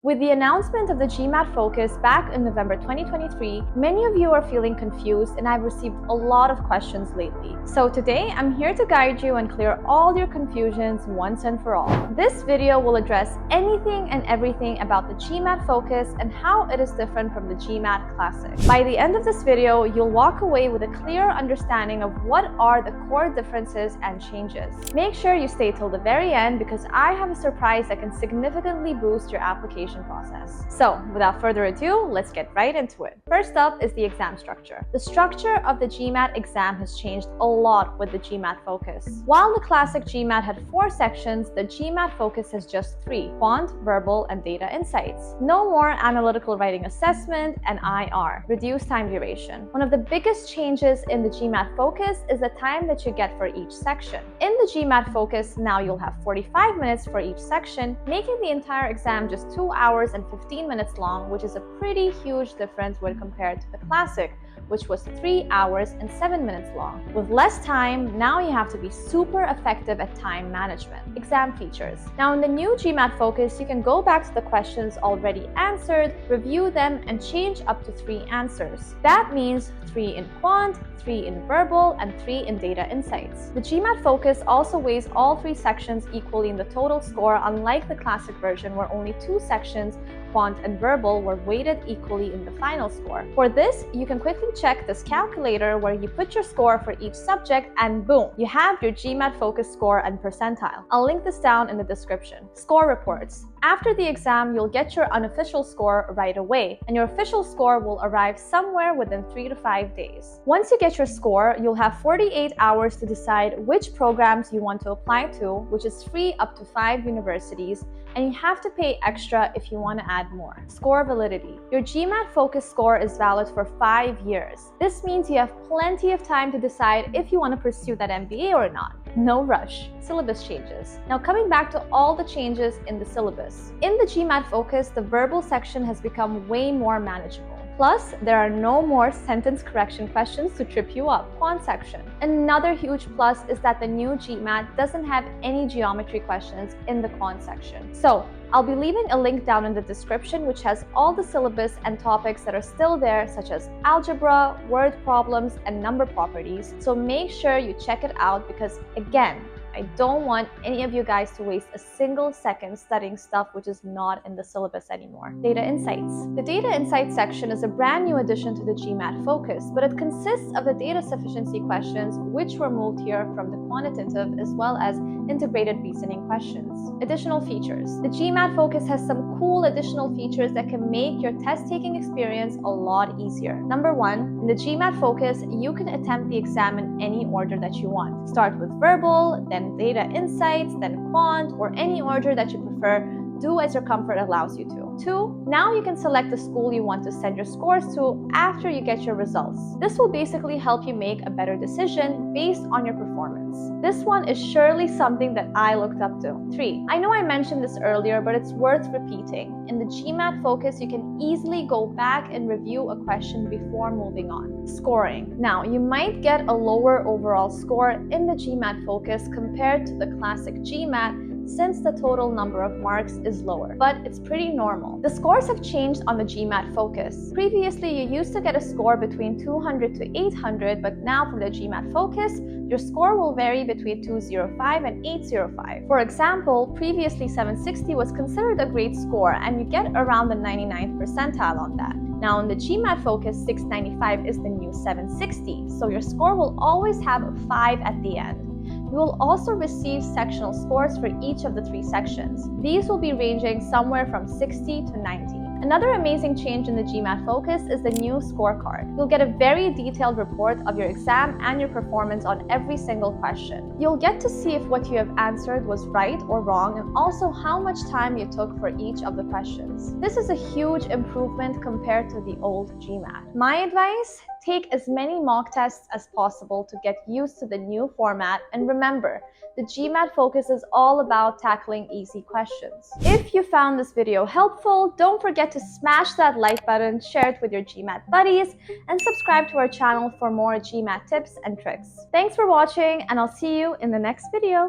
With the announcement of the GMAT Focus back in November 2023, many of you are feeling confused and I've received a lot of questions lately. So today, I'm here to guide you and clear all your confusions once and for all. This video will address anything and everything about the GMAT Focus and how it is different from the GMAT Classic. By the end of this video, you'll walk away with a clear understanding of what are the core differences and changes. Make sure you stay till the very end because I have a surprise that can significantly boost your application process. So, without further ado, let's get right into it. First up is the exam structure. The structure of the GMAT exam has changed a lot with the GMAT Focus. While the classic GMAT had 4 sections, the GMAT Focus has just 3: quant, verbal, and data insights. No more analytical writing assessment and IR, reduced time duration. One of the biggest changes in the GMAT Focus is the time that you get for each section. In the GMAT Focus, now you'll have 45 minutes for each section, making the entire exam just 2 hours and 15 minutes long, which is a pretty huge difference when compared to the classic, which was 3 hours and 7 minutes long. With less time, now you have to be super effective at time management. Exam features. Now in the new GMAT Focus, you can go back to the questions already answered, review them, and change up to 3 answers. That means 3 in quant, 3 in verbal, and 3 in data insights. The GMAT Focus also weighs all 3 sections equally in the total score, unlike the classic version where only 2 sections, quant and verbal, were weighted equally in the final score. For this, you can quickly check this calculator where you put your score for each subject and boom, you have your GMAT Focus score and percentile. I'll link this down in the description. Score reports. After the exam, you'll get your unofficial score right away, and your official score will arrive somewhere within 3 to 5 days. Once you get your score, you'll have 48 hours to decide which programs you want to apply to, which is free up to 5 universities, and you have to pay extra if you want to add more. Score validity. Your GMAT Focus score is valid for 5 years. This means you have plenty of time to decide if you want to pursue that MBA or not. No rush. Syllabus changes. Now coming back to all the changes in the syllabus. In the GMAT Focus, the verbal section has become way more manageable. Plus, there are no more sentence correction questions to trip you up. Quant section. Another huge plus is that the new GMAT doesn't have any geometry questions in the quant section. So, I'll be leaving a link down in the description which has all the syllabus and topics that are still there, such as algebra, word problems, and number properties. So make sure you check it out because, again, I don't want any of you guys to waste a single second studying stuff which is not in the syllabus anymore. Data Insights. The Data Insights section is a brand new addition to the GMAT Focus, but it consists of the data sufficiency questions which were moved here from the quantitative as well as integrated reasoning questions. Additional features. The GMAT Focus has some cool additional features that can make your test-taking experience a lot easier. Number 1, in the GMAT Focus, you can attempt the exam in any order that you want. Start with verbal, then data insights, then quant, or any order that you prefer. Do as your comfort allows you to. 2, now you can select the school you want to send your scores to after you get your results. This will basically help you make a better decision based on your performance. This one is surely something that I looked up to. 3, I know I mentioned this earlier, but it's worth repeating. In the GMAT Focus, you can easily go back and review a question before moving on. Scoring. Now, you might get a lower overall score in the GMAT Focus compared to the classic GMAT, since the total number of marks is lower, but it's pretty normal. The scores have changed on the GMAT Focus. Previously, you used to get a score between 200 to 800, but now for the GMAT Focus, your score will vary between 205 and 805. For example, previously 760 was considered a great score, and you get around the 99th percentile on that. Now in the GMAT Focus, 695 is the new 760, so your score will always have a 5 at the end. You will also receive sectional scores for each of the 3 sections. These will be ranging somewhere from 60 to 90. Another amazing change in the GMAT Focus is the new scorecard. You'll get a very detailed report of your exam and your performance on every single question. You'll get to see if what you have answered was right or wrong, and also how much time you took for each of the questions. This is a huge improvement compared to the old GMAT. My advice? Take as many mock tests as possible to get used to the new format, and remember, the GMAT Focus is all about tackling easy questions. If you found this video helpful, don't forget to smash that like button, share it with your GMAT buddies, and subscribe to our channel for more GMAT tips and tricks. Thanks for watching, and I'll see you in the next video.